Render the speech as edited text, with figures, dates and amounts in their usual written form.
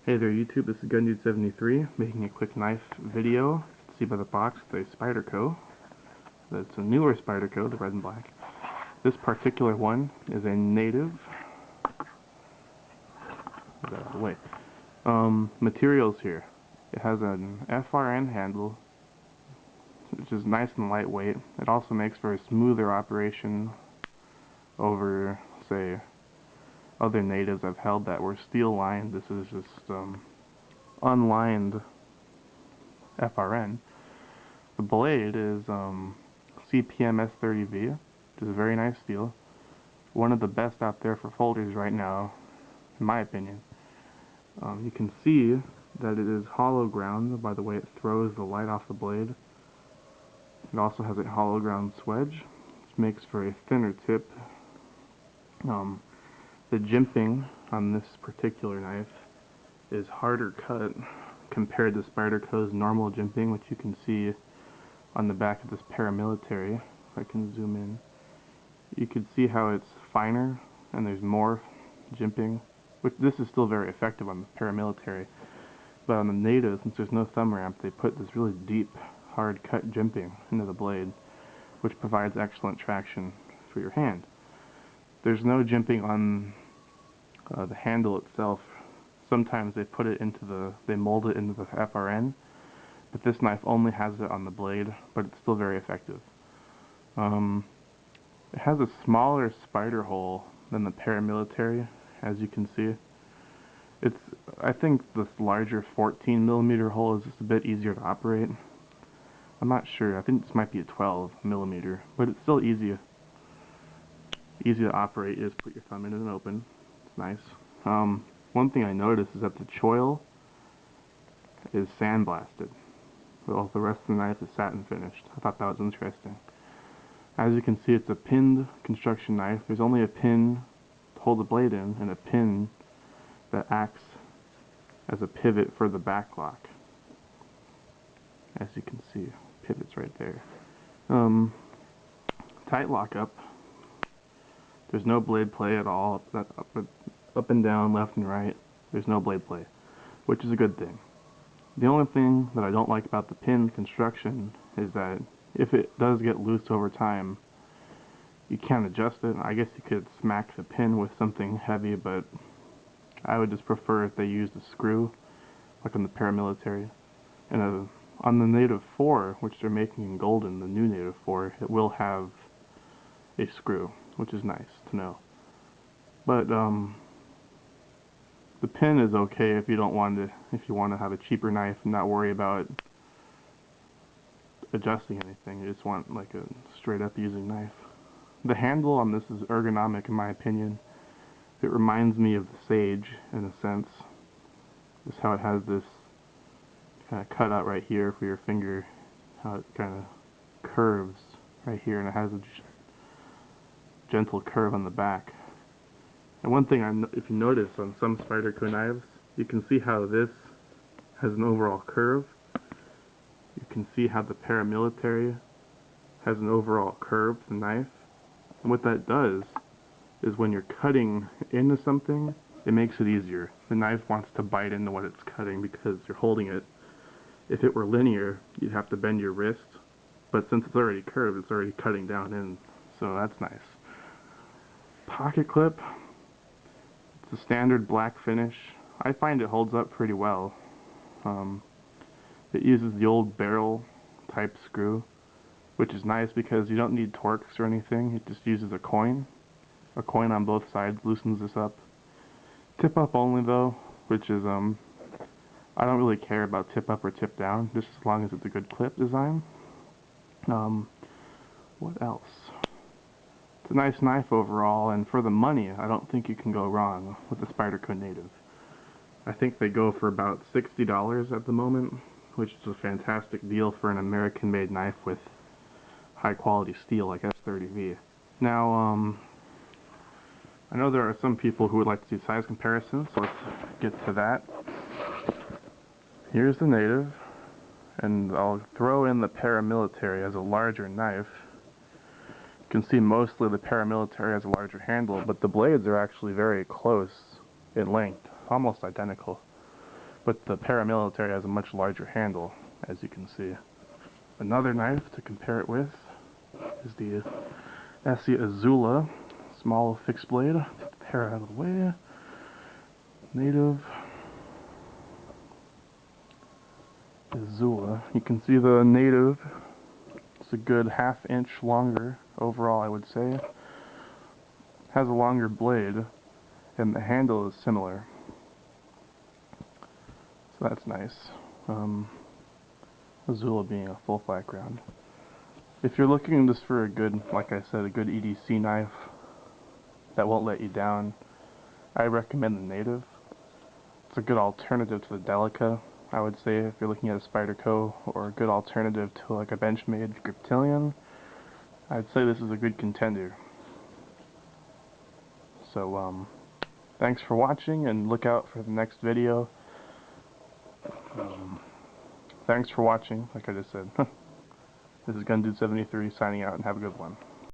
Hey there YouTube, this is GunDude73 making a quick knife video. You can see by the box it's a Spyderco. That's a newer Spyderco, the red and black. This particular one is a Native. Get that out of the way. Materials here. It has an FRN handle, which is nice and lightweight. It also makes for a smoother operation over, say, other Natives I've held that were steel lined. This is just unlined FRN. The blade is CPM S30V, which is a very nice steel. One of the best out there for folders right now, in my opinion. You can see that it is hollow ground by the way it throws the light off the blade. It also has a hollow ground swedge, which makes for a thinner tip. The jimping on this particular knife is harder cut compared to Spyderco's normal jimping, which you can see on the back of this paramilitary. If I can zoom in, you can see how it's finer and there's more jimping, which this is still very effective on the paramilitary. But on the Native, since there's no thumb ramp, they put this really deep, hard cut jimping into the blade, which provides excellent traction for your hand. There's no jimping on the handle itself. Sometimes they put it into they mold it into the FRN, but this knife only has it on the blade, but it's still very effective. It has a smaller spider hole than the paramilitary, as you can see. I think this larger 14mm hole is just a bit easier to operate. I'm not sure. I think this might be a 12mm, but it's still easy to operate. You just put your thumb in and open. It's nice. One thing I noticed is that the choil is sandblasted, while the rest of the knife is satin finished. I thought that was interesting. As you can see, it's a pinned construction knife. There's only a pin to hold the blade in, and a pin that acts as a pivot for the back lock. As you can see, pivots right there. Tight lockup. There's no blade play at all. Up and down, left and right. There's no blade play, which is a good thing. The only thing that I don't like about the pin construction is that if it does get loose over time, you can't adjust it. I guess you could smack the pin with something heavy, but I would just prefer if they used a screw, like on the paramilitary. And on the Native 4, which they're making in golden, the new Native 4, it will have a screw, which is nice to know. But the pin is okay if you want to have a cheaper knife and not worry about adjusting anything. You just want like a straight up using knife. The handle on this is ergonomic in my opinion. It reminds me of the Sage in a sense. Just how it has this kind of cutout right here for your finger, how it kind of curves right here, and it has a gentle curve on the back. And one thing, if you notice on some Spyderco knives, you can see how this has an overall curve. You can see how the paramilitary has an overall curve to the knife. And what that does is when you're cutting into something, it makes it easier. The knife wants to bite into what it's cutting because you're holding it. If it were linear, you'd have to bend your wrist, but since it's already curved, it's already cutting down in, so that's nice. Pocket clip, it's a standard black finish. I find it holds up pretty well. It uses the old barrel type screw, which is nice because you don't need Torx or anything. It just uses a coin. A coin on both sides loosens this up. Tip up only though, which is I don't really care about tip up or tip down, just as long as it's a good clip design. What else? It's a nice knife overall, and for the money, I don't think you can go wrong with the Spyderco Native. I think they go for about $60 at the moment, which is a fantastic deal for an American-made knife with high-quality steel like S30V. Now, I know there are some people who would like to do size comparisons, so let's get to that. Here's the Native, and I'll throw in the paramilitary as a larger knife. You can see mostly the paramilitary has a larger handle, but the blades are actually very close in length, almost identical. but the paramilitary has a much larger handle, as you can see. Another knife to compare it with is the Essie Azula, small fixed blade. Get the para out of the way. Native Azula. You can see the Native. It's a good ½ inch longer overall, I would say. Has a longer blade, and the handle is similar. So that's nice. Azula being a full flat ground. If you're looking just for a good, like I said, a good EDC knife that won't let you down, I recommend the Native. It's a good alternative to the Delica, I would say, if you're looking at a Spyderco, or a good alternative to like a Benchmade Griptilian. I'd say this is a good contender. So, thanks for watching, and look out for the next video. Thanks for watching, like I just said. This is GunDude73 signing out, and have a good one.